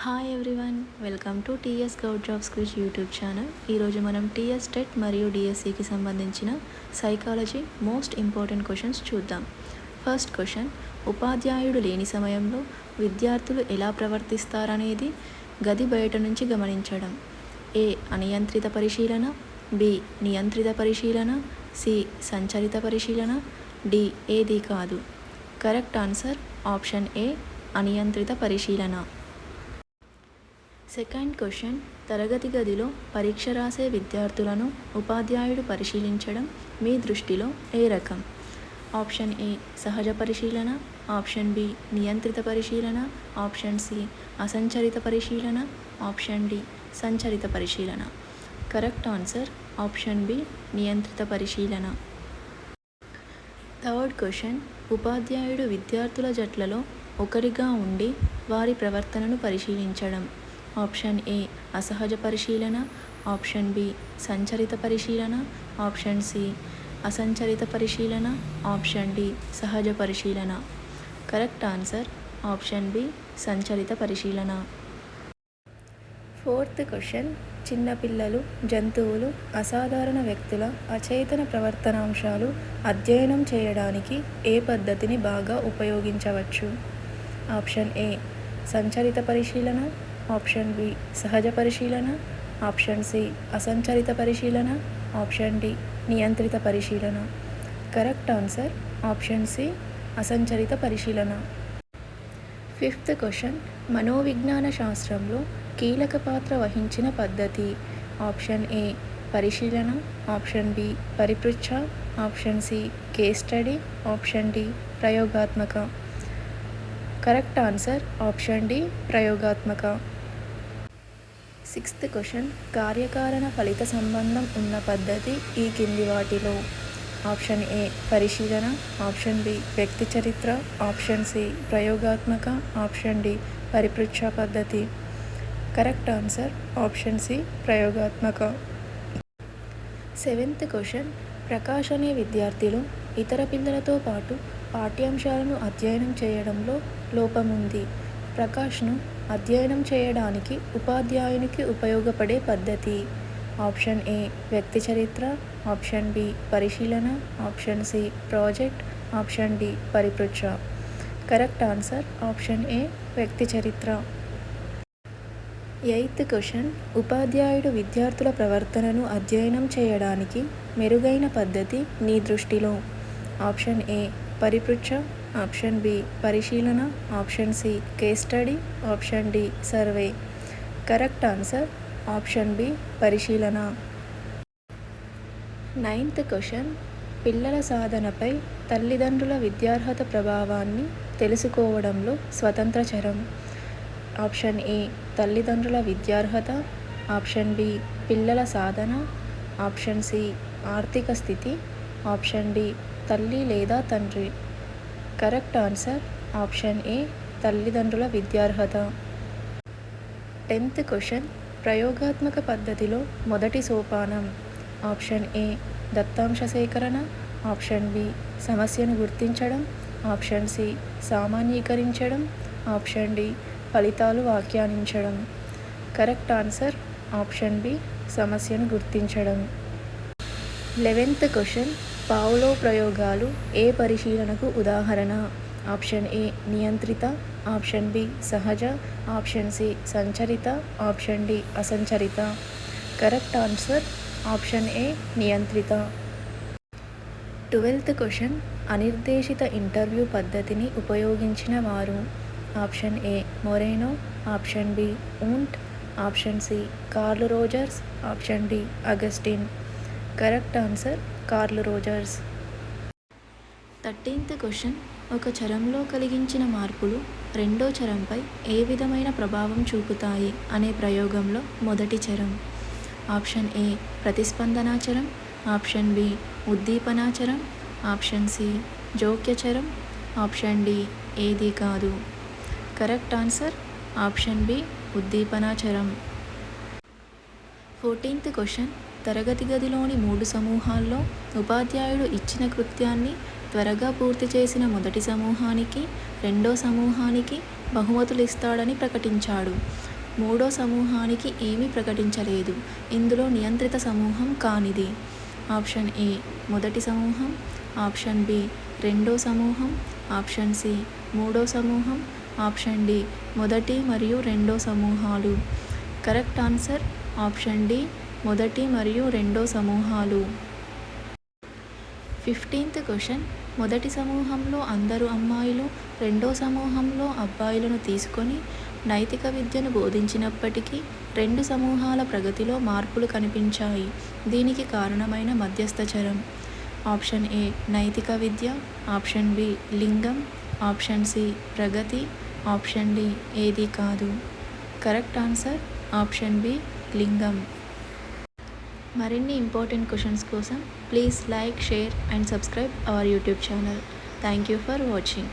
Hi everyone, welcome to TS Goud jobs quiz YouTube channel. ఈరోజు మనం TS TET మరియు డిఎస్సికి సంబంధించిన సైకాలజీ మోస్ట్ ఇంపార్టెంట్ క్వశ్చన్స్ చూద్దాం. ఫస్ట్ క్వశ్చన్, ఉపాధ్యాయుడు లేని సమయంలో విద్యార్థులు ఎలా ప్రవర్తిస్తారనేది గది బయట నుంచి గమనించడం. ఏ అనియంత్రిత పరిశీలన, బి నియంత్రిత పరిశీలన, సి సంచరిత పరిశీలన, డి ఏది కాదు. కరెక్ట్ ఆన్సర్ ఆప్షన్ ఏ అనియంత్రిత పరిశీలన. సెకండ్ క్వశ్చన్, తరగతి గదిలో పరీక్ష రాసే విద్యార్థులను ఉపాధ్యాయుడు పరిశీలించడం మీ దృష్టిలో ఏ రకం? ఆప్షన్ ఏ సహజ పరిశీలన, ఆప్షన్ బి నియంత్రిత పరిశీలన, ఆప్షన్ సి అసంచరిత పరిశీలన, ఆప్షన్ డి సంచరిత పరిశీలన. కరెక్ట్ ఆన్సర్ ఆప్షన్ బి నియంత్రిత పరిశీలన. థర్డ్ క్వశ్చన్, ఉపాధ్యాయుడు విద్యార్థుల జట్లలో ఒకరిగా ఉండి వారి ప్రవర్తనను పరిశీలించడం. ఆప్షన్ ఏ అసహజ పరిశీలన, ఆప్షన్ బి సంచరిత పరిశీలన, ఆప్షన్ సి అసంచరిత పరిశీలన, ఆప్షన్ డి సహజ పరిశీలన. కరెక్ట్ ఆన్సర్ ఆప్షన్ బి సంచరిత పరిశీలన. ఫోర్త్ క్వశ్చన్, చిన్నపిల్లలు, జంతువులు, అసాధారణ వ్యక్తుల అచేతన ప్రవర్తనాంశాలు అధ్యయనం చేయడానికి ఏ పద్ధతిని బాగా ఉపయోగించవచ్చు? ఆప్షన్ ఏ సంచరిత పరిశీలన, ఆప్షన్ బి సహజ పరిశీలన, ఆప్షన్ సి అసంచరిత పరిశీలన, ఆప్షన్ డి నియంత్రిత పరిశీలన. కరెక్ట్ ఆన్సర్ ఆప్షన్ సి అసంచరిత పరిశీలన. ఫిఫ్త్ క్వశ్చన్, మనోవిజ్ఞాన శాస్త్రంలో కీలక పాత్ర వహించిన పద్ధతి. ఆప్షన్ ఏ పరిశీలన, ఆప్షన్ బి పరిపృచ్ఛ, option C case study, option D ప్రయోగాత్మక. కరెక్ట్ ఆన్సర్ ఆప్షన్ డి ప్రయోగాత్మక. సిక్స్త్ క్వశ్చన్, కార్యకారణ ఫలిత సంబంధం ఉన్న పద్ధతి ఈ కింది వాటిలో? ఆప్షన్ ఏ పరిశీలన, ఆప్షన్ బి వ్యక్తి చరిత్ర, ఆప్షన్ సి ప్రయోగాత్మక, ఆప్షన్ డి పరిపృచ్ఛ పద్ధతి. కరెక్ట్ ఆన్సర్ ఆప్షన్ సి ప్రయోగాత్మక. సెవెంత్ క్వశ్చన్, ప్రకాష్ అనే విద్యార్థిలో ఇతర పిల్లలతో పాటు పాఠ్యాంశాలను అధ్యయనం చేయడంలో లోపముంది. ప్రకాష్ను అధ్యయనం చేయడానికి ఉపాధ్యాయునికి ఉపయోగపడే పద్ధతి. ఆప్షన్ ఏ వ్యక్తి చరిత్ర, ఆప్షన్ బి పరిశీలన, option C project, option D పరిపృచ్ఛ. కరెక్ట్ ఆన్సర్ ఆప్షన్ ఏ వ్యక్తి చరిత్ర. ఎయిత్ క్వశ్చన్, ఉపాధ్యాయుడు విద్యార్థుల ప్రవర్తనను అధ్యయనం చేయడానికి మెరుగైన పద్ధతి నీ దృష్టిలో? ఆప్షన్ ఏ పరిపృచ్ఛ, ఆప్షన్ బి పరిశీలన, option C case study, option D survey. Correct answer option B పరిశీలన. నైన్త్ క్వశ్చన్, పిల్లల సాధనపై తల్లిదండ్రుల విద్యార్హత ప్రభావాన్ని తెలుసుకోవడంలో స్వతంత్ర చరం. ఆప్షన్ ఏ తల్లిదండ్రుల విద్యార్హత, ఆప్షన్ బి పిల్లల సాధన, ఆప్షన్ సి ఆర్థిక స్థితి, ఆప్షన్ డి తల్లి లేదా తండ్రి. కరెక్ట్ ఆన్సర్ ఆప్షన్ ఏ తల్లిదండ్రుల విద్యార్హత. 10th క్వశ్చన్, ప్రయోగాత్మక పద్ధతిలో మొదటి సోపానం. ఆప్షన్ ఏ దత్తాంశ సేకరణ, ఆప్షన్ బి సమస్యను గుర్తించడం, ఆప్షన్ సి సామాన్యీకరించడం, ఆప్షన్ డి ఫలితాలు వ్యాఖ్యానించడం. కరెక్ట్ ఆన్సర్ ఆప్షన్ బి సమస్యను గుర్తించడం. 11th క్వశ్చన్, పావ్లో ప్రయోగాలు ఏ పరిశీలనకు ఉదాహరణ? ఆప్షన్ ఏ నియంత్రిత, ఆప్షన్ బి సహజ, ఆప్షన్ సి సంచరిత, ఆప్షన్ డి అసంచరిత. కరెక్ట్ ఆన్సర్ ఆప్షన్ ఏ నియంత్రిత. 12th క్వశ్చన్, అనిర్దేశిత ఇంటర్వ్యూ పద్ధతిని ఉపయోగించిన వారు? Option A Moreno, option B Wundt, option C Carl Rogers, option D Augustine. Correct answer Carl Rogers. 13th question, ఒక చరంలో కలిగించిన మార్పులు రెండో చరంపై ఏ విధమైన ప్రభావం చూపుతాయి అనే ప్రయోగంలో మొదటి చరం. ఆప్షన్ ఏ ప్రతిస్పందనాచరం, ఆప్షన్ బి ఉద్దీపనాచరం, ఆప్షన్ సి జోక్యచరం, ఆప్షన్ డి ఏది కాదు. కరెక్ట్ ఆన్సర్ ఆప్షన్ బి ఉద్దీపనాచరం. 14th క్వశ్చన్, తరగతి గదిలోని 3 సమూహాల్లో ఉపాధ్యాయుడు ఇచ్చిన కృత్యాన్ని త్వరగా పూర్తి చేసిన మొదటి సమూహానికి, రెండో సమూహానికి బహుమతులు ఇస్తాడని ప్రకటించాడు. మూడో సమూహానికి ఏమీ ప్రకటించలేదు. ఇందులో నియంత్రిత సమూహం కానిది. ఆప్షన్ ఏ మొదటి సమూహం, ఆప్షన్ బి రెండో సమూహం, ఆప్షన్ సి మూడో సమూహం, ఆప్షన్ డి మొదటి మరియు రెండో సమూహాలు. కరెక్ట్ ఆన్సర్ ఆప్షన్ డి మొదటి మరియు రెండో సమూహాలు. 15th question. మొదటి సమూహంలో అందరూ అమ్మాయిలు, రెండో సమూహంలో అబ్బాయిలను తీసుకొని నైతిక విద్యను బోధించినప్పటికీ రెండు సమూహాల ప్రగతిలో మార్పులు కనిపించాయి. దీనికి కారణమైన మధ్యస్థ చరం. ఆప్షన్ ఏ నైతిక విద్య, ఆప్షన్ బి లింగం, ఆప్షన్ సి ప్రగతి, ఆప్షన్ డి ఏది కాదు. కరెక్ట్ ఆన్సర్ ఆప్షన్ బి లింగం. మరిన్ని ఇంపార్టెంట్ క్వశ్చన్స్ కోసం please like, share and subscribe our YouTube channel. Thank you for watching.